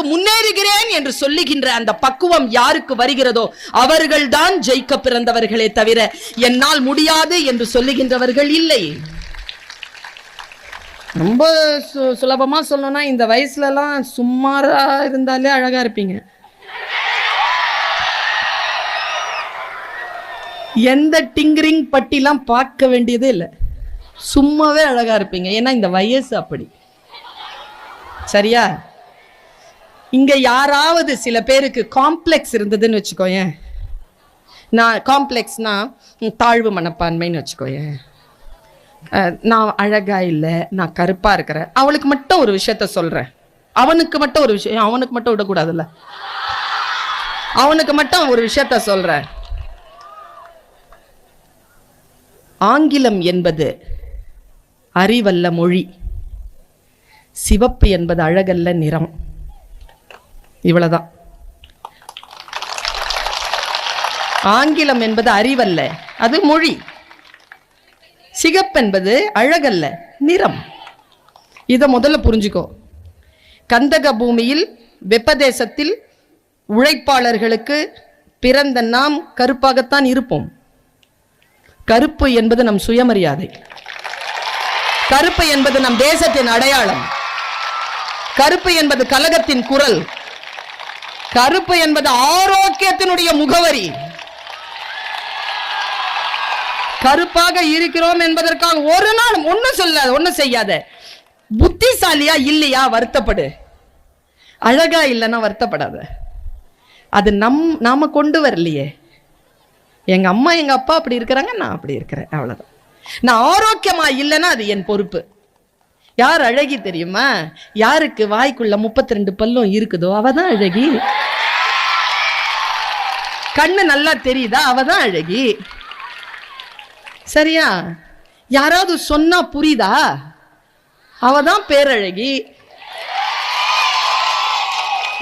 வாழ்க்கைக்கு முன்னேறுகிறேன் என்று சொல்லுகின்ற அந்த பக்குவம் யாருக்கு வருகிறதோ அவர்கள்தான் ஜெயிக்க பிறந்தவர்களே தவிர என்னால் முடியாது என்று சொல்லுகின்றவர்கள் இல்லை. ரொம்ப சுலபமா சொல்லணும்னா இந்த வயசுல எல்லாம் சுமாரா இருந்தாலே அழகா இருப்பீங்க. எந்த டிங்கரிங் பட்டிலாம் பார்க்க வேண்டியதே இல்லை, சும்மாவே அழகா இருப்பீங்க. ஏன்னா இந்த வயசு அப்படி. சரியா? இங்க யாராவது சில பேருக்கு காம்ப்ளெக்ஸ் இருந்ததுன்னு வச்சுக்கோயேன், நான் காம்ப்ளெக்ஸ்னா தாழ்வு மனப்பான்மைன்னு வச்சுக்கோயேன், நான் அழகா இல்லை, நான் கருப்பா இருக்கிறேன், அவளுக்கு மட்டும் ஒரு விஷயத்த சொல்றேன், அவனுக்கு மட்டும் ஒரு விஷயம், அவனுக்கு மட்டும் விடக்கூடாதுல்ல, அவனுக்கு மட்டும் ஒரு விஷயத்த சொல்றேன். ஆங்கிலம் என்பது அறிவல்ல மொழி, சிவப்பு என்பது அழகல்ல நிறம். இவ்வளவுதான். ஆங்கிலம் என்பது அறிவல்ல, அது மொழி. சிகப்பு அழகல்ல, நிறம். இதை முதல்ல புரிஞ்சுக்கோ. கந்தக பூமியில் வெப்பதேசத்தில் உழைப்பாளர்களுக்கு பிறந்த நாம் கருப்பாகத்தான் இருப்போம். கருப்பு என்பது நம் சுயமரியாதை, கருப்பு என்பது நம் தேசத்தின் அடையாளம், கருப்பு என்பது கலகத்தின் குரல், கருப்பு என்பது ஆரோக்கியத்தினுடைய முகவரி. கருப்பாக இருக்கிறோம் என்பதற்காக ஒரு நாள் ஒன்னும் சொல்லாத, ஒன்னும் செய்யாத. புத்திசாலியா இல்லையா வருத்தப்படு, அழகா இல்லைன்னா வருத்தப்படாத. அது நாம கொண்டு வரலையே. எங்க அம்மா எங்க அப்பா அப்படி இருக்கிறாங்க, நான் அப்படி இருக்கிறேன், அவ்வளவுதான். நான் ஆரோக்கியமா இல்லைன்னா அது என் பொறுப்பு. யார் அழகி தெரியுமா? யாருக்கு வாய்க்குள்ள 32 பல்லும் இருக்குதோ அவதான் அழகி. கண்ணு நல்லா தெரியுதா அவதான் அழகி. சரியா? யாராவது சொன்னா புரியுதா அவதான் பேரழகி.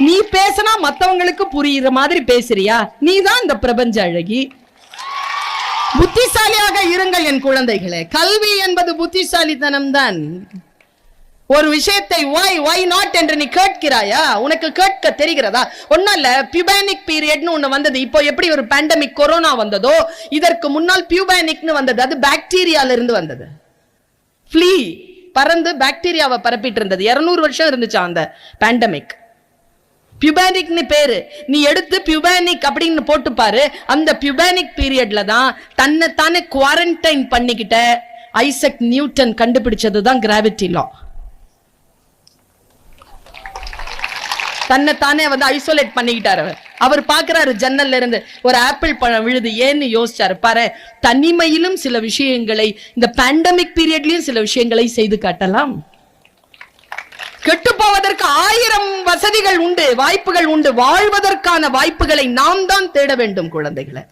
நீ பேசினா மத்தவங்களுக்கு புரியுற மாதிரி பேசுறியா, நீதான் இந்த பிரபஞ்ச அழகி. புத்திசாலியாக இருங்கள் என் குழந்தைகளே. கல்வி என்பது புத்திசாலித்தனம் தான். ஒரு விஷயத்தை why not என்று நீ கேட்கிறாயா? உனக்கு கேட்க தெரிகிறதா? ஒன்னும் இல்ல, பியூபானிக் பீரியட்னு ஒண்ணு வந்தது. இப்போ எப்படி ஒரு பேண்டமிக் கொரோனா வந்ததோ, இதற்கு முன்னால் பியூபானிக்னு வந்தது. அது பாக்டீரியால இருந்து வந்தது. ஃப்ளீ பறந்து பாக்டீரியாவை பரப்பிட்டு இருந்தது. 200 வருஷம் இருந்துச்சு அந்த பேண்டமிக். பியூபானிக்னு பேரு. நீ எடுத்து பியூபானிக் அப்படின்னு போட்டு பாரு. அந்த பியூபானிக் பீரியட்ல தான் தன்னைத்தானே குவாரண்டைன் பண்ணிக்கிட்ட ஐசக் நியூட்டன் கண்டுபிடிச்சதுதான் கிராவிட்டி லா. தன்னைத்தானே ஐசோலேட் பண்ணிக்கிட்டாரு. அவர் பாக்குறாரு ஜன்னல்ல இருந்து ஒரு ஆப்பிள் பழம் விழுது, ஏன்னு யோசிச்சாரு. பாரு, தனிமையிலும் சில விஷயங்களை, இந்த பேண்டமிக் பீரியட்லயும் சில விஷயங்களை செய்து காட்டலாம். கெட்டு போவதற்கு 1000 வசதிகள் உண்டு, வாய்ப்புகள் உண்டு. வாழ்வதற்கான வாய்ப்புகளை நாம் தான் தேட வேண்டும் குழந்தைகளை.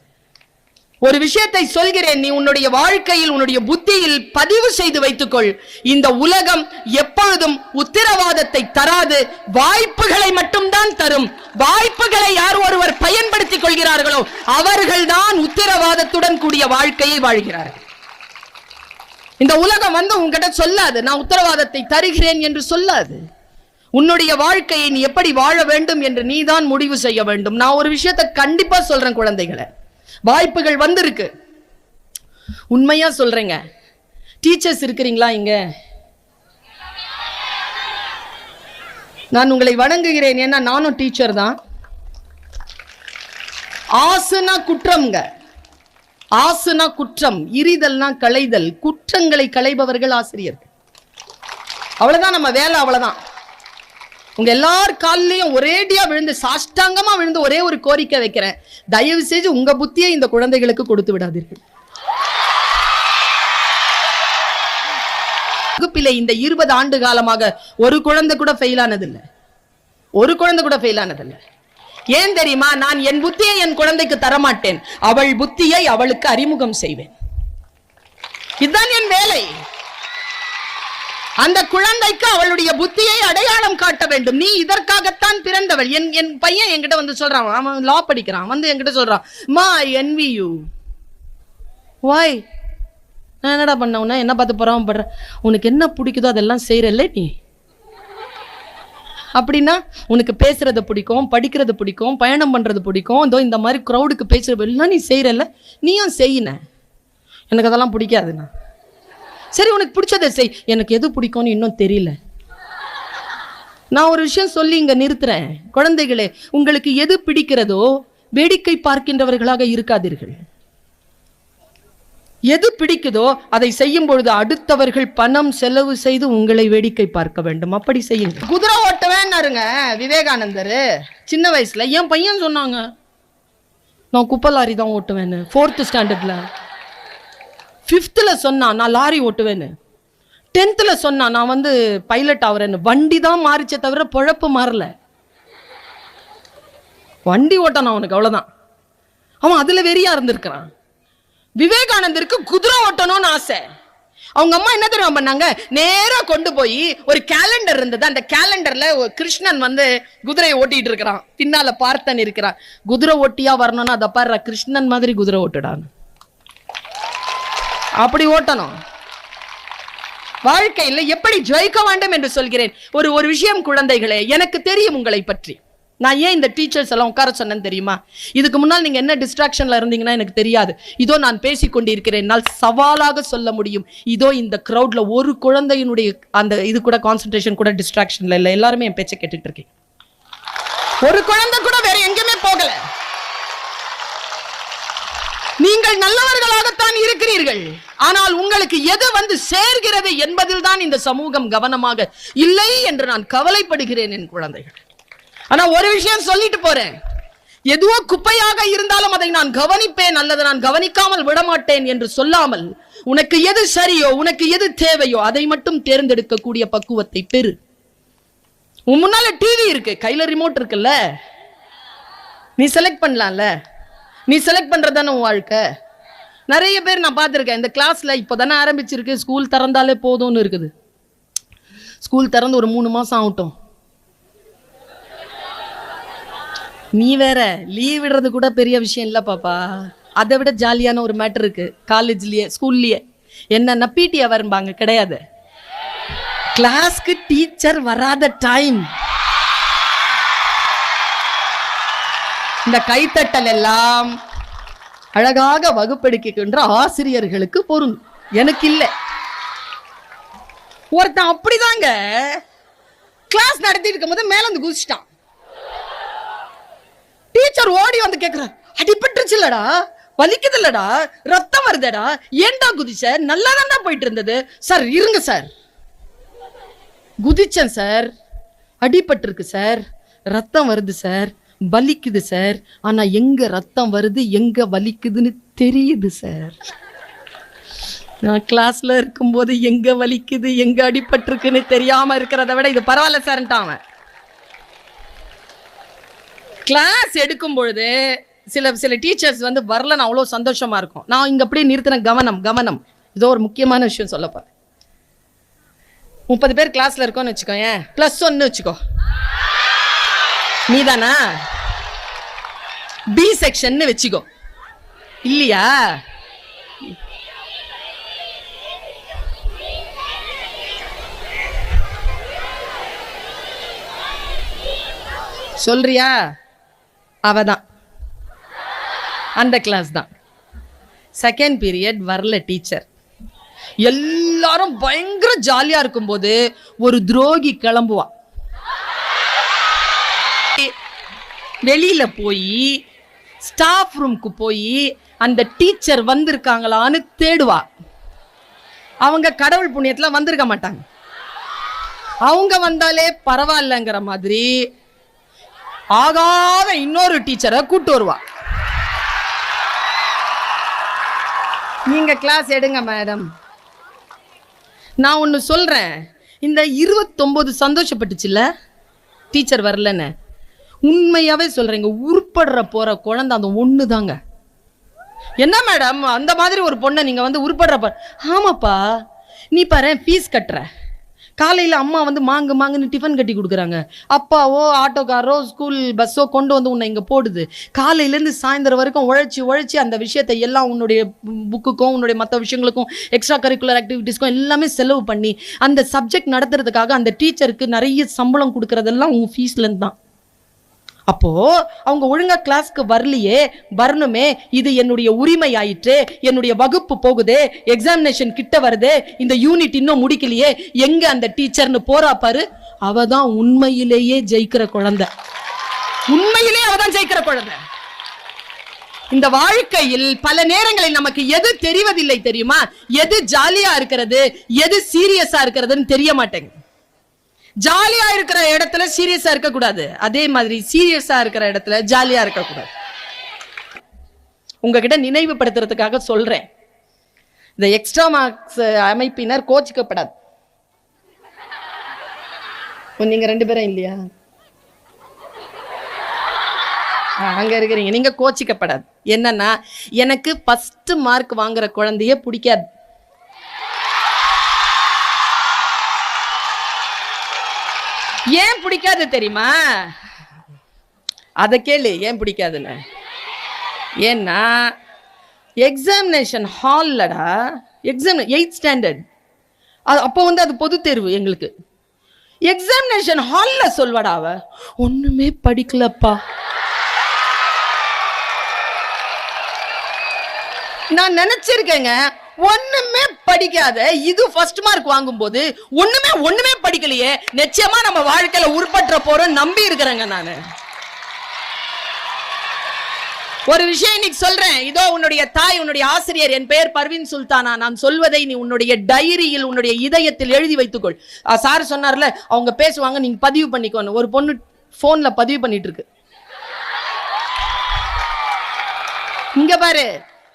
ஒரு விஷயத்தை சொல்கிறேன், நீ உன்னுடைய வாழ்க்கையில் உன்னுடைய புத்தியில் பதிவு செய்து வைத்துக்கொள். இந்த உலகம் எப்பொழுதும் உத்தரவாதத்தை தராது, வாய்ப்புகளை மட்டும்தான் தரும். வாய்ப்புகளை யார் ஒருவர் பயன்படுத்திக் கொள்கிறார்களோ அவர்கள்தான் உத்தரவாதத்துடன் கூடிய வாழ்க்கையை வாழ்கிறார்கள். இந்த உலகம் உங்ககிட்ட சொல்லாது நான் உத்தரவாதத்தை தருகிறேன் என்று சொல்லாது. உன்னுடைய வாழ்க்கையை நீ எப்படி வாழ வேண்டும் என்று நீதான் முடிவு செய்ய வேண்டும். நான் ஒரு விஷயத்தை கண்டிப்பா சொல்றேன் குழந்தைகளை, வாய்ப்புகள் வந்திருக்கு. உண்மையா சொல்றேங்க. டீச்சர்ஸ் இருக்கிறீங்களா இங்க? நான் உங்களை வணங்குகிறேன், ஏன்னா நானும் டீச்சர் தான். ஆசுனா குற்றம்ங்க, ஆசுனா குற்றம், இரிதல்னா களைதல். குற்றங்களை களைபவர்கள் ஆசிரியர்கள். அவ்வளவுதான் நம்ம வேலை, அவ்வளவுதான். உங்க எல்லார் காலிலையும் ஒரேடியா விழுந்து சாஷ்டாங்கமா விழுந்து ஒரே ஒரு கோரிக்கை வைக்கிறேன், தயவு செய்து உங்க புத்தியை இந்த குழந்தைகளுக்கு கொடுத்து விடாதீர்கள். வகுப்பிலே இந்த 20 ஆண்டு காலமாக ஒரு குழந்தை கூட ஃபெயில் ஆனதில்லை, ஒரு குழந்தை கூட ஃபெயில் ஆனதில்லை. ஏன் தெரியுமா? நான் என் புத்தியை என் குழந்தைக்கு தரமாட்டேன், அவள் புத்தியை அவளுக்கு அறிமுகம் செய்வேன். இதுதான் என் வேலை. அந்த குழந்தைக்கு அவளுடைய புத்தியை அடையாளம் காட்ட வேண்டும். நீ இதற்காகத்தான் பிறந்தவள். என் பையன் என்கிட்ட சொல்றான், அவன் லா படிக்கிறான், என்கிட்ட சொல்றான், மா ஐ envy you. why? நான் என்னடா பண்ண? என்ன பார்த்து பொறாமப்படுற? உனக்கு என்ன பிடிக்குதோ அதெல்லாம் செய்யறல்ல நீ. அப்படின்னா உனக்கு பேசுறது பிடிக்கும், படிக்கிறது பிடிக்கும், பயணம் பண்றது பிடிக்கும், இதோ இந்த மாதிரி க்ரௌடுக்கு பேசுறது எல்லாம் நீ செய்யறல்ல, நீயும் செய்யின. எனக்கு அதெல்லாம் பிடிக்காதுண்ணா. சரி, உனக்கு பிடிச்சதை செய். எனக்கு எது பிடிக்கும்னு இன்னும் தெரியல. நான் ஒரு விஷயம் சொல்லி இங்க நிறுத்துறேன். குழந்தைகளே, உங்களுக்கு எது பிடிக்கிறதோ வேடிக்கை பார்க்கின்றவர்களாக இருக்காதீர்கள். எது பிடிக்குதோ அதை செய்யும் பொழுது அடுத்தவர்கள் பணம் செலவு செய்து உங்களை வேடிக்கை பார்க்க வேண்டும். அப்படி செய்யுங்க. குதிரை ஓட்டுவேன்னாருங்க விவேகானந்தர் சின்ன வயசுல. என் பையன் சொன்னாங்க, நான் குப்பை லாரி தான் ஓட்டுவேன்னு. 4th ஸ்டாண்டர்ட்ல. 5th சொன்னா நான் லாரி ஓட்டுவேன்னு. 10th சொன்னா நான் வந்து பைலட் ஆகுறேன்னு. வண்டி தான் மாறிச்சே தவிர பொழப்பு மாறல. வண்டி ஓட்டணும் அவனுக்கு, அவ்வளவுதான். அவன் அதுல வெறியா இருந்திருக்கிறான். விவேகானந்தருக்கு குதிரை ஓட்டணும்னு ஆசை. அவங்க அம்மா என்ன தெரியுமா பண்ணாங்க, நேரா கொண்டு போய் ஒரு கேலண்டர் இருந்தது. அந்த கேலண்டர்ல கிருஷ்ணன் வந்து குதிரையை ஓட்டிட்டு இருக்கிறான், பின்னால பார்த்தன் இருக்கிறான். குதிரை ஓட்டியா வரணும்னா அதை பாரு, கிருஷ்ணன் மாதிரி குதிரை ஓட்டுடான். அப்படி ஓட்டணும். வாழ்க்கையில் எப்படி ஜெயிக்க வேண்டும் என்று சொல்கிறேன். ஒரு விஷயம் குழந்தைகளே, எனக்கு தெரியும் உங்களை பற்றி. நான் ஏன் இந்த டீச்சர்ஸ் எல்லாம் உட்கார சொன்னேன்னு தெரியுமா? இதுக்கு முன்னால் நீங்க என்ன டிஸ்ட்ராக்ஷன்ல இருந்தீங்கன்னா எனக்கு தெரியாது. இதோ நான் பேசிக்கொண்டிருக்கிறேன், என்னால் சவாலாக சொல்ல முடியும். இதோ இந்த கிரௌட்ல ஒரு குழந்தையினுடைய அந்த இது கூட கான்சென்ட்ரேஷன் கூட டிஸ்ட்ராக்ஷன்ல இல்லை. எல்லாருமே என் பேச்சை கேட்டுட்டு இருக்கேன். ஒரு குழந்தை கூட வேற எங்கேயுமே போகல. நீங்கள் நல்லவர்களாகத்தான் இருக்கிறீர்கள். ஆனால் உங்களுக்கு எது வந்து சேர்கிறது என்பதில் தான் இந்த சமூகம் கவனமாக இல்லை என்று நான் கவலைப்படுகிறேன் என் குழந்தைகள். ஆனா ஒரு விஷயம் சொல்லிட்டு போறேன், எதுவோ குப்பையாக இருந்தாலும் அதை நான் கவனிப்பேன் அல்லது நான் கவனிக்காமல் விடமாட்டேன் என்று சொல்லாமல், உனக்கு எது சரியோ உனக்கு எது தேவையோ அதை மட்டும் தேர்ந்தெடுக்க கூடிய பக்குவத்தை பெறு. உன் முன்னால டிவி இருக்கு, கையில ரிமோட் இருக்குல்ல, நீ செலக்ட் பண்ணலாம்ல. நீ செலக்ட் பண்றதானே உன் வாழ்க்கை. நிறைய பேர் நான் பார்த்துருக்கேன், இந்த கிளாஸ்ல இப்போதானே ஆரம்பிச்சிருக்கு, ஸ்கூல் திறந்தாலே போதும்னு இருக்குது. ஸ்கூல் திறந்து ஒரு 3 மாசம் ஆகட்டும். நீ வேற லீவ் விடுறது கூட பெரிய விஷயம் இல்ல பாப்பா. அதை விட ஜாலியான ஒரு மேட்டர் இருக்கு காலேஜ்லயே ஸ்கூல்லயே. என்னன்னா பிடி அவர்பாங்க, கிடையாது. கிளாஸ்க்கு டீச்சர் வராத டைம். இந்த கைத்தட்டல் எல்லாம் அழகாக வகுப்பெடுக்கின்ற ஆசிரியர்களுக்கு பொருந்தும், எனக்கு இல்ல. ஒருத்தன் அப்படிதாங்க கிளாஸ் நடத்திட்டு இருக்கும் போது மேல வந்து குதிச்சிட்டான். டீச்சர் ஓடி வந்து கேக்குறார், அடிபட்டுருச்சு இல்லடா, வலிக்குது இல்லடா, ரத்தம் வருதடா, ஏன்டா குதிச்ச? நல்லா தான்டா போயிட்டு இருந்தது. சார் இருங்க சார், குதிச்சேன் சார், அடிபட்டிருக்கு சார், ரத்தம் வருது சார், வலிக்குது சார், ஆனா எங்க ரத்தம் வருது எங்க வலிக்குதுன்னு தெரியுது சார். நான் கிளாஸ்ல இருக்கும்போது எங்க வலிக்குது எங்க அடிபட்டிருக்குன்னு தெரியாம இருக்கிறத விட இது பரவாயில்ல சார்ன்ட்டான். கிளாஸ் எடுக்கும் பொழுது சில டீச்சர்ஸ் வந்து வரலன்னு அவ்வளோ சந்தோஷமா இருக்கும். நான் இங்க அப்படியே நிறுத்தின கவனம். இதோ ஒரு முக்கியமான விஷயம் சொல்லப்போறேன். 30 பேர் கிளாஸ்ல இருக்கோன்னு வச்சுக்கோ, ஏன் +1 வச்சுக்கோ, நீதானா பி செக்ஷன் வச்சுக்கோ, இல்லையா? சொல்றியா? அவதான் அந்த கிளாஸ் தான். செகண்ட் பீரியட் வரல டீச்சர். எல்லாரும் பயங்கர ஜாலியா இருக்கும் போது ஒரு துரோகி கிளம்புவா, வெளியில போய் ஸ்டாஃப் ரூம்க்கு போய் அந்த டீச்சர் வந்திருக்காங்களான்னு தேடுவா. அவங்க கடவுள் புண்ணியத்துல வந்திருக்க மாட்டாங்க. அவங்க வந்தாலே பரவாயில்லங்கிற மாதிரி ஆகாத இன்னொரு டீச்சரை கூட்டு வருவா. நீங்க கிளாஸ் எடுங்க மேடம். நான் ஒன்னு சொல்றேன், இந்த 29 சந்தோஷப்பட்டுச்சுல்ல டீச்சர் வரலன்னு. உண்மையாவே சொல்றேங்க, உருப்படுற போற குழந்தை அந்த ஒண்ணு தாங்க. என்ன மேடம் அந்த மாதிரி ஒரு பொண்ணை நீங்க வந்து உருப்படுற? ஆமாப்பா, நீ பாரு ஃபீஸ் கட்டுற, காலையில் அம்மா வந்து மாங்குன்னு டிஃபன் கட்டி கொடுக்குறாங்க, அப்பாவோ ஆட்டோக்காரோ ஸ்கூல் பஸ்ஸோ கொண்டு வந்து உன்னை இங்கே போடுது. காலையிலேருந்து சாயந்தரம் வரைக்கும் உழைச்சி அந்த விஷயத்தை எல்லாம் உன்னுடைய புக்குக்கும் உன்னுடைய மற்ற விஷயங்களுக்கும் எக்ஸ்ட்ரா கரிக்குலர் ஆக்டிவிட்டீஸ்க்கும் எல்லாமே செலவு பண்ணி அந்த சப்ஜெக்ட் நடத்துறதுக்காக அந்த டீச்சருக்கு நிறைய சம்பளம் கொடுக்குறதெல்லாம் உங்கள் ஃபீஸ்லேருந்து தான். அப்போ அவங்க ஒழுங்கா கிளாஸ்க்கு வரணுமே, இது என்னுடைய உரிமை ஆயிற்று, என்னுடைய வகுப்பு போகுது, எக்ஸாமினேஷன் கிட்ட வருது, இந்த யூனிட் இன்னும் முடிக்கலையே, எங்க அந்த டீச்சர்னு போறா பாரு. அவதான் உண்மையிலேயே ஜெயிக்கிற குழந்தை, உண்மையிலேயே அவதான் ஜெயிக்கிற குழந்தை. இந்த வாழ்க்கையில் பல நேரங்களில் நமக்கு எது தெரிவதில்லை தெரியுமா? எது ஜாலியா இருக்கிறது, எது சீரியஸா இருக்கிறதுன்னு தெரிய மாட்டேங்குது. ஜாலியா இருக்கிற இடத்துல சீரியஸா இருக்க கூடாது, அதே மாதிரி சீரியஸா இருக்கிற இடத்துல ஜாலியா இருக்க கூடாது. உங்ககிட்ட நினைவுபடுத்துறதுக்காக சொல்றேன், இந்த எக்ஸ்ட்ரா மார்க்ஸ் அமைப்பினர் கோச்சிக்கப்படாது. நீங்க 2 பேரும் இல்லையா அங்க இருக்கிறீங்க, நீங்க கோச்சிக்கப்படாது. என்னன்னா, எனக்கு ஃபர்ஸ்ட் மார்க் வாங்குற குழந்தைய பிடிக்காது. ஏன் பிடிக்காது தெரியுமா? அதை கேளு, ஏன் பிடிக்காதுன்னு. ஏன்னா எக்ஸாமினேஷன் ஹால்லடா, எக்ஸாம் 8th ஸ்டாண்டர்ட், அப்போ வந்து அது பொது தேர்வு எங்களுக்கு. எக்ஸாமினேஷன் ஹால்ல சொல்வாடா, அவ ஒண்ணுமே படிக்கலப்பா. நான் நினைச்சிருக்கேங்க, ஒண்ணுமே படிக்காத இது ஃபர்ஸ்ட் மார்க் வாங்கும் போது ஒண்ணுமே படிக்கலையே, நிச்சயமா நம்ம வாழ்க்கையில உருப்பற்ற போறோம் நம்பி இருக்கிறேங்க. நானு ஒரு விஷயம் இன்னைக்கு சொல்றேன். இதோ உன்னுடைய தாய், உன்னுடைய ஆசிரியர், என் பெயர் பர்வீன் சுல்தானா, நான் சொல்வதை நீ உன்னுடைய டைரியில், உன்னுடைய இதயத்தில் எழுதி வைத்துக்கொள். சார் சொன்னார்ல, அவங்க பேசுவாங்க, நீங்க பதிவு பண்ணிக்கோன்னு. ஒரு பொண்ணு போன்ல பதிவு பண்ணிட்டு இருக்கு. இங்க பாரு,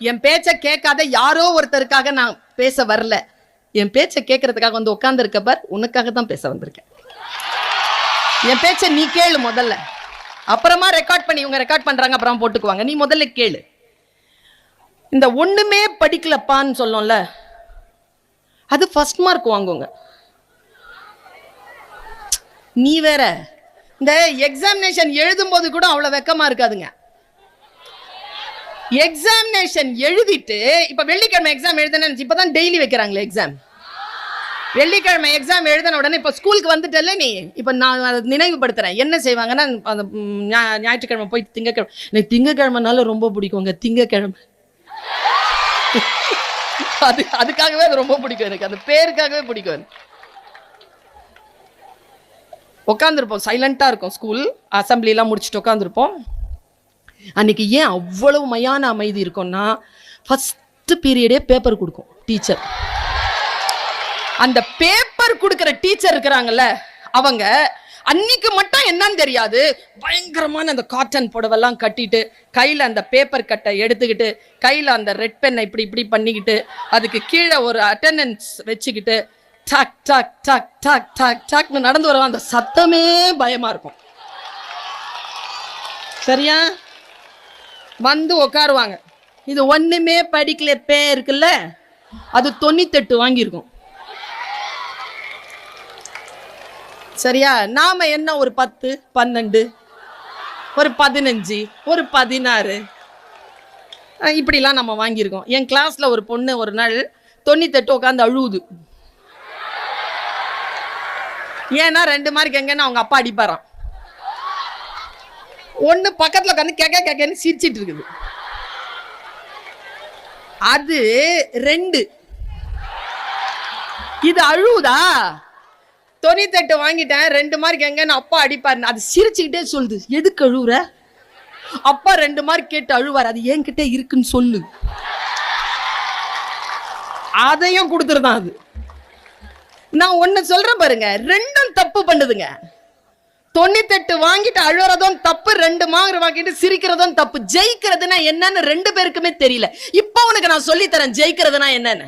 என் பேச்ச கேட்காத யாரோ ஒருத்தருக்காக நான் பேச வரல, என் பேச்ச கேட்கறதுக்காக வந்து உட்கார்ந்து இருக்க பார், உனக்காக தான் பேச வந்திருக்கேன். என் பேச்ச நீ கேளு முதல்ல, அப்புறமா ரெக்கார்ட் பண்ணி இவங்க ரெக்கார்ட் பண்றாங்க, அப்புறம் போட்டுக்குவாங்க. நீ முதல்ல கேளு. இந்த ஒண்ணுமே படிக்கலப்பான்னு சொல்லல, அது ஃபர்ஸ்ட் மார்க் வாங்குங்க. நீ வேற இந்த எக்ஸாமினேஷன் எழுதும் போது கூட அவ்வளவு வெக்கமா இருக்காதுங்க. எக்ஸாமினேஷன் எழுதிட்டு, இப்ப வெள்ளிக்கிழமை எக்ஸாம் எழுதணும், இப்பதான் டெய்லி வைக்கிறாங்களே எக்ஸாம். வெள்ளிக்கிழமை எக்ஸாம் எழுதின உடனே இப்ப ஸ்கூலுக்கு வந்துட்டல நீ, இப்ப நான் அதை நினைவுபடுத்துறேன். என்ன செய்வாங்கன்னா, அந்த ஞாயிற்றுக்கிழமை போய் திங்கக்கிழமை, எனக்கு திங்கக்கிழமைனால ரொம்ப பிடிக்குங்க, திங்கக்கிழமை அதுக்காகவே அது ரொம்ப பிடிக்கும் எனக்கு, அந்த பேருக்காகவே பிடிக்கும். உட்காந்துருப்போம், சைலண்டா இருக்கும். ஸ்கூல் அசம்பிளி எல்லாம் முடிச்சுட்டு உட்காந்துருப்போம். அன்னைக்கு ஏன் அவ்வளவு மையான அமைதி இருக்கும்னா, ஃபர்ஸ்ட் பீரியடே பேப்பர் கொடுக்கும் டீச்சர். அந்த பேப்பர் கொடுக்கிற டீச்சர் இருக்கிறாங்கல்ல, அவங்க அன்னைக்கு மட்டும் என்னன்னு தெரியாது, பயங்கரமான அந்த காட்டன் புடவெல்லாம் கட்டிட்டு, கையில அந்த பேப்பர் கட்டை எடுத்துக்கிட்டு, கையில அந்த ரெட் பென்னை இப்படி பண்ணிக்கிட்டு, அதுக்கு கீழே ஒரு அட்டெண்டன்ஸ் வச்சுக்கிட்டு டக் டக் டக் டக் டக் டக்னு நடந்து வருவாங்க. அந்த சத்தமே பயமா இருக்கும். சரியா? வந்து உட்காருவாங்க. இது ஒண்ணுமே படிக்கல பே இருக்குல்ல, அது 98 வாங்கியிருக்கும். சரியா? நாம என்ன ஒரு 10, 12, ஒரு 15, ஒரு 16 இப்படிலாம் நம்ம வாங்கியிருக்கோம். என் கிளாஸ்ல ஒரு பொண்ணு ஒரு நாள் 98 உட்காந்து அழுவுது. ஏன்னா 2 மார்க் எங்கன்னா அவங்க அப்பா அடிப்பாராம். ஒண்ணு பக்கத்துல உட்காந்து கேக்கன்னு சிரிச்சிட்டு இருக்குது. அது 2. இது அழுவுதா? 98 வாங்கிட்டேன், 2 மார்க் எங்கன்னு அப்பா அடிப்பாரு. அது சிரிச்சுக்கிட்டே சொல்லுது, எதுக்கு அழுவுற? அப்பா 2 மார்க் கேட்டு அழுவார், அது என்கிட்ட இருக்குன்னு சொல்லு. அதையும் கொடுத்துருதான். அது நான் ஒண்ணு சொல்றேன் பாருங்க, 2ம் தப்பு பண்ணுதுங்க. 98 வாங்கிட்டு அழுறதும் தப்பு, 2 மார்க் வாங்கிட்டு சிரிக்கிறதும் தப்பு. ஜெயிக்கிறதுனா என்னன்னு 2 பேருக்குமே தெரியல. இப்போ உனக்கு நான் சொல்லி தரேன் ஜெயிக்கிறதுனா என்னன்னு.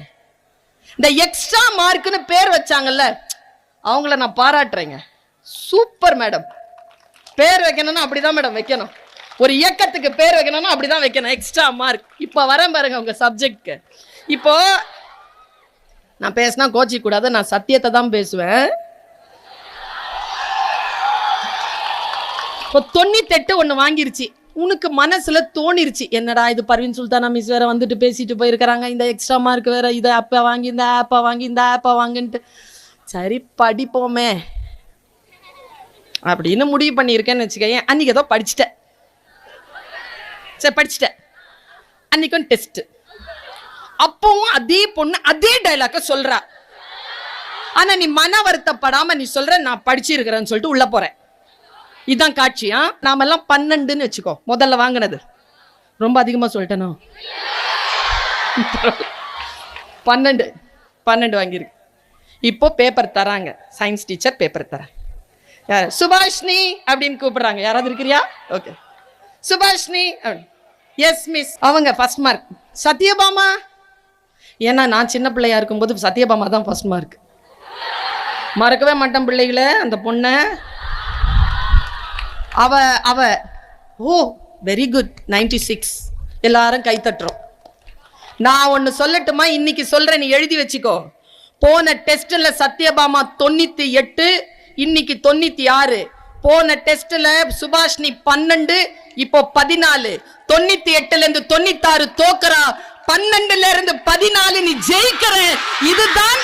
இந்த எக்ஸ்ட்ரா மார்க்னு பேர் வச்சாங்கல்ல, அவங்கள நான் பாராட்டுறேங்க. Super madam. பேர் வைக்கணும்னா அப்படிதான் மேடம் வைக்கணும். ஒரு இயக்கத்துக்கு பேர் வைக்கணும்னா அப்படிதான் வைக்கணும், எக்ஸ்ட்ரா மார்க். இப்போ வரேன் பாருங்க உங்க சப்ஜெக்ட்க்கு. இப்போ நான் பேசினா கோச்சிக்க கூடாது, நான் சத்தியத்தை தான் பேசுவேன். இப்போ 98 ஒண்ணு வாங்கிருச்சு. உனக்கு மனசுல தோணிருச்சு, என்னடா இது பர்வீன் சுல்தானா மிஸ் வேற வந்துட்டு பேசிட்டு போயிருக்கிறாங்க, இந்த எக்ஸ்ட்ரா மார்க் வேற, இதை அப்ப வாங்கி இந்த ஆப்பா வாங்கி இந்த ஆப்பா வாங்கின்ட்டு, சரி படிப்போமே அப்படின்னு முடிவு பண்ணியிருக்கேன்னு வச்சுக்கேன். அன்னைக்கு ஏதோ படிச்சுட்டேன், சரி படிச்சுட்டேன். அன்னைக்கும் டெஸ்ட். அப்பவும் அதே பொண்ணு அதே டைலாக்க சொல்றா. ஆனா நீ மன வருத்தப்படாம நீ சொல்ற நான் படிச்சிருக்கிறேன்னு சொல்லிட்டு உள்ள போறேன். இதுதான் காட்சியா. நாம எல்லாம் 12ன்னு வச்சுக்கோ, முதல்ல வாங்கினது. ரொம்ப அதிகமா சொல்லிட்டேனோ? 12 வாங்கியிருக்கு. இப்போ பேப்பர் தராங்க, சயின்ஸ் டீச்சர் பேப்பர் தராங்க. யார்? சுபாஷினி அப்படின்னு கூப்பிடுறாங்க. யாராவது இருக்கிறியா? ஓகே, சுபாஷினி. Yes miss. அவங்க ஃபர்ஸ்ட் மார்க். சத்யபாமா, ஏன்னா நான் சின்ன பிள்ளையா இருக்கும்போது சத்யபாமா தான் ஃபர்ஸ்ட் மார்க். மறக்கவே மாட்டேன் பிள்ளைகளை, அந்த பொண்ணை. அவ ஓ வெரி குட் 96. எல்லாரும் கை தட்டுறோம். நான் ஒன்னு சொல்லட்டுமா? இன்னைக்கு சொல்றேன், நீ எழுதி வச்சுக்கோ. போன டெஸ்ட்ல சத்யபாமா 98, இன்னைக்கு 96. போன டெஸ்ட்ல சுபாஷினி 12, இப்போ 14. 98ல இருந்து 96 தோக்குறா, 12ல இருந்து 14 நீ ஜெயிக்கிற. இதுதான்